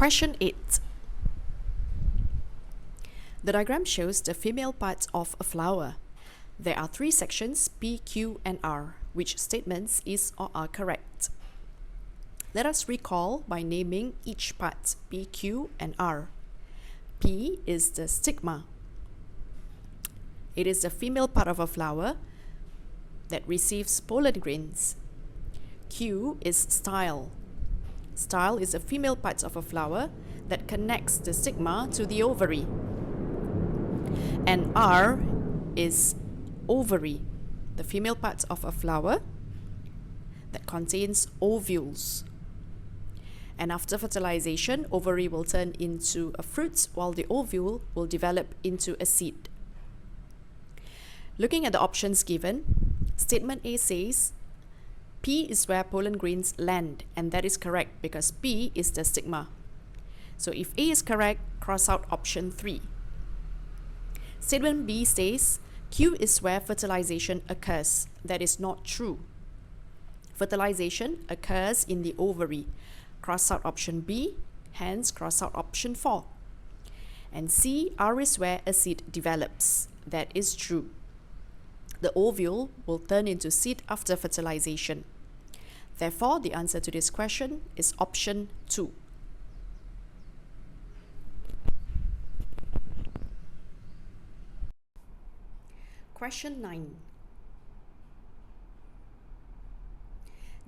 Question 8. The diagram shows the female parts of a flower. There are three sections, P, Q, and R. Which statements is or are correct? Let us recall by naming each part, P, Q, and R. P is the stigma. It is the female part of a flower that receives pollen grains. Q is style. Style is the female part of a flower that connects the stigma to the ovary. And R is ovary, the female part of a flower that contains ovules. And after fertilization, ovary will turn into a fruit while the ovule will develop into a seed. Looking at the options given, statement A says P is where pollen grains land, and that is correct because P is the stigma. So if A is correct, cross out option 3. Statement B says Q is where fertilization occurs. That is not true. Fertilization occurs in the ovary. Cross out option B, hence cross out option 4. And C, R is where a seed develops. That is true. The ovule will turn into seed after fertilization. Therefore, the answer to this question is option 2. Question 9.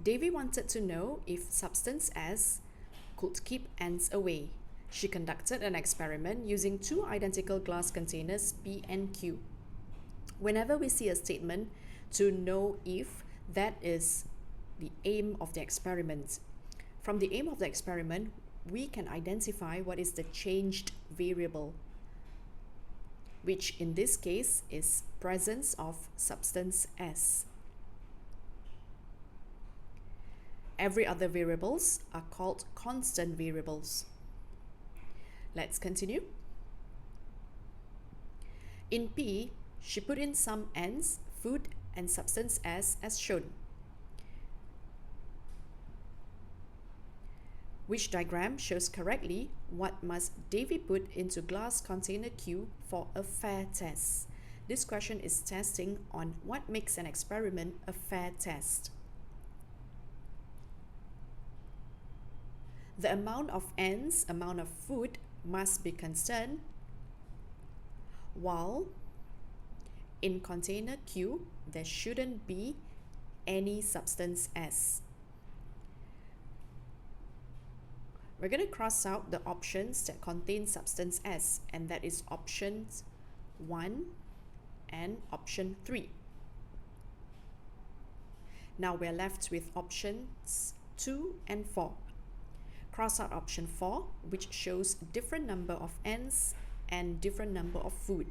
Devi wanted to know if substance S could keep ants away. She conducted an experiment using two identical glass containers P and Q. Whenever we see a statement to know if, that is the aim of the experiment. From the aim of the experiment, we can identify what is the changed variable, which in this case is presence of substance S. Every other variables are called constant variables. Let's continue. In P, she put in some ants, food, and substance S as shown. Which diagram shows correctly what must Devi put into glass container Q for a fair test? This question is testing on what makes an experiment a fair test. The amount of ants, amount of food must be constant, while in container Q, there shouldn't be any substance S. We're going to cross out the options that contain substance S, and that is options 1 and option 3. Now we're left with options 2 and 4. Cross out option 4, which shows different number of ants and different number of food.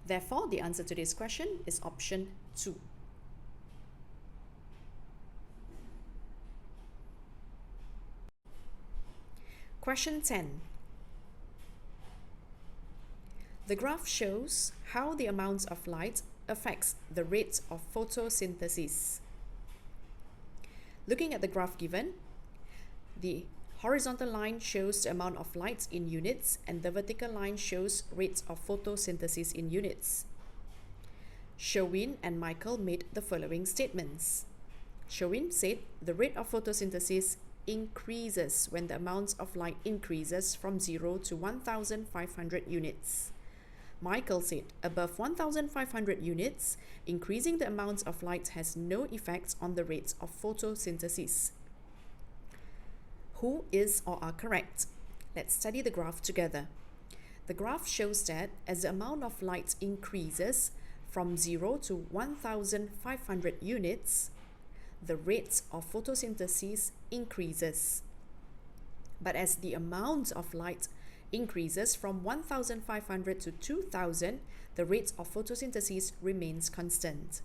Therefore, the answer to this question is option 2. Question 10. The graph shows how the amounts of light affects the rate of photosynthesis. Looking at the graph given, the horizontal line shows the amount of light in units and the vertical line shows rates of photosynthesis in units. Sherwin and Michael made the following statements. Sherwin said the rate of photosynthesis increases when the amount of light increases from 0 to 1,500 units. Michael said above 1,500 units, increasing the amount of light has no effect on the rate of photosynthesis. Who is or are correct? Let's study the graph together. The graph shows that as the amount of light increases from 0 to 1,500 units, the rate of photosynthesis increases. But as the amount of light increases from 1,500 to 2,000, the rate of photosynthesis remains constant.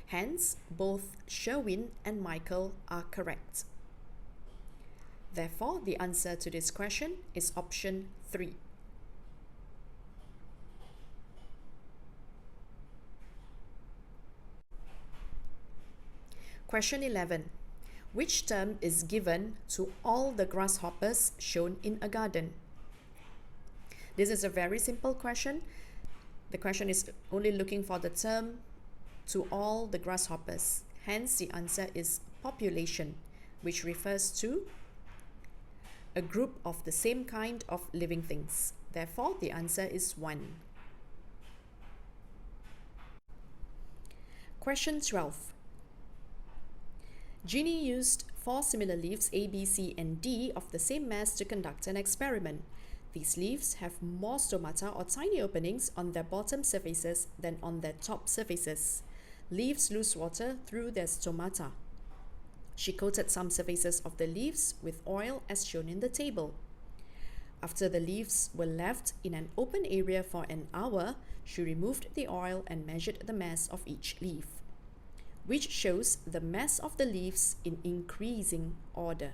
Hence, both Sherwin and Michael are correct. Therefore, the answer to this question is option 3. Question 11. Which term is given to all the grasshoppers shown in a garden? This is a very simple question. The question is only looking for the term to all the grasshoppers. Hence, the answer is population, which refers to a group of the same kind of living things. Therefore, the answer is 1. Question 12. Ginny used 4 similar leaves A, B, C, and D of the same mass to conduct an experiment. These leaves have more stomata or tiny openings on their bottom surfaces than on their top surfaces. Leaves lose water through their stomata. She coated some surfaces of the leaves with oil as shown in the table. After the leaves were left in an open area for an hour, she removed the oil and measured the mass of each leaf, which shows the mass of the leaves in increasing order.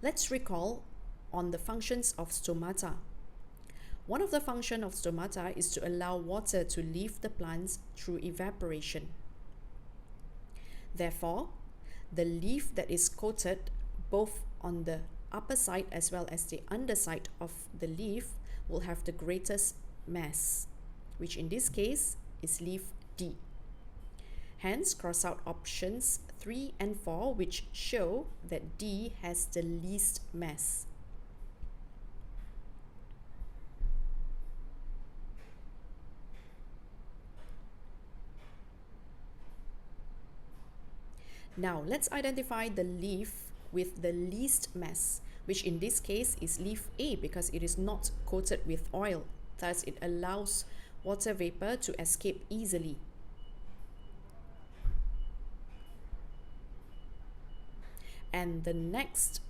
Let's recall on the functions of stomata. One of the functions of stomata is to allow water to leave the plants through evaporation. Therefore, the leaf that is coated both on the upper side as well as the underside of the leaf will have the greatest mass, which in this case is leaf D. Hence, cross out options 3 and 4, which show that D has the least mass. Now, let's identify the leaf with the least mass, which in this case is leaf A because it is not coated with oil. Thus, it allows water vapor to escape easily. And the next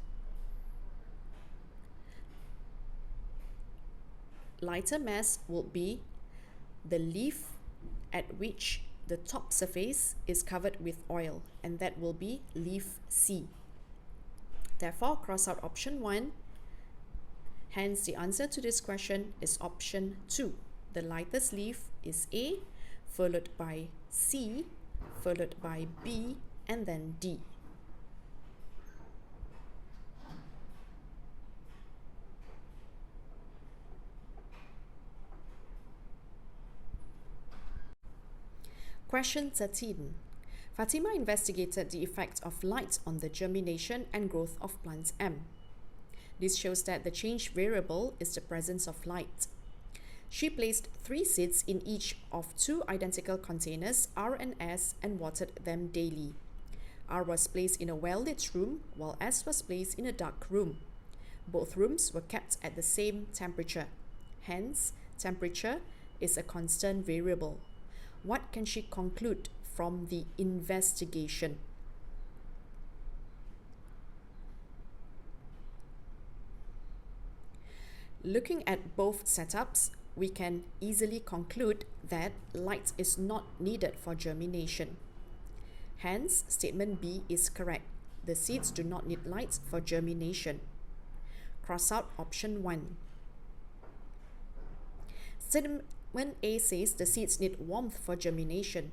lighter mass will be the leaf at which the top surface is covered with oil, and that will be leaf C. Therefore, cross out option 1. Hence, the answer to this question is option 2. The lightest leaf is A, followed by C, followed by B, and then D. Question 13. Fatima investigated the effect of light on the germination and growth of plant M. This shows that the change variable is the presence of light. She placed 3 seeds in each of 2 identical containers, R and S, and watered them daily. R was placed in a well-lit room, while S was placed in a dark room. Both rooms were kept at the same temperature. Hence, temperature is a constant variable. What can she conclude from the investigation? Looking at both setups, we can easily conclude that light is not needed for germination. Hence, statement B is correct. The seeds do not need light for germination. Cross out option 1. Statement A says the seeds need warmth for germination.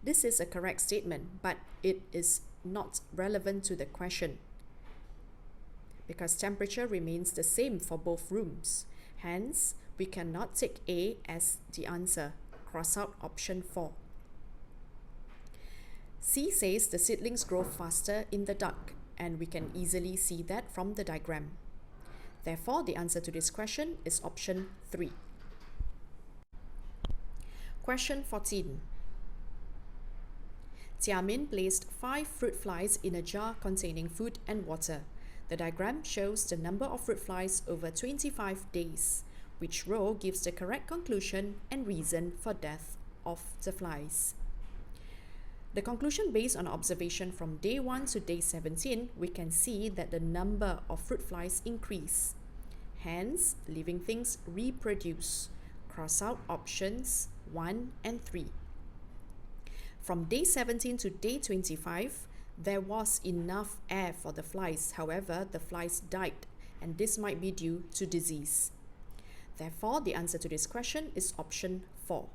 This is a correct statement, but it is not relevant to the question because temperature remains the same for both rooms. Hence, we cannot take A as the answer. Cross out option 4. C says the seedlings grow faster in the dark, and we can easily see that from the diagram. Therefore, the answer to this question is option 3. Question 14. Tiamin placed 5 fruit flies in a jar containing food and water. The diagram shows the number of fruit flies over 25 days. Which row gives the correct conclusion and reason for death of the flies? The conclusion based on observation from day 1 to day 17, we can see that the number of fruit flies increase. Hence, living things reproduce. Cross out options 1 and 3. From day 17 to day 25, there was enough air for the flies. However, the flies died, and this might be due to disease. Therefore, the answer to this question is option 4.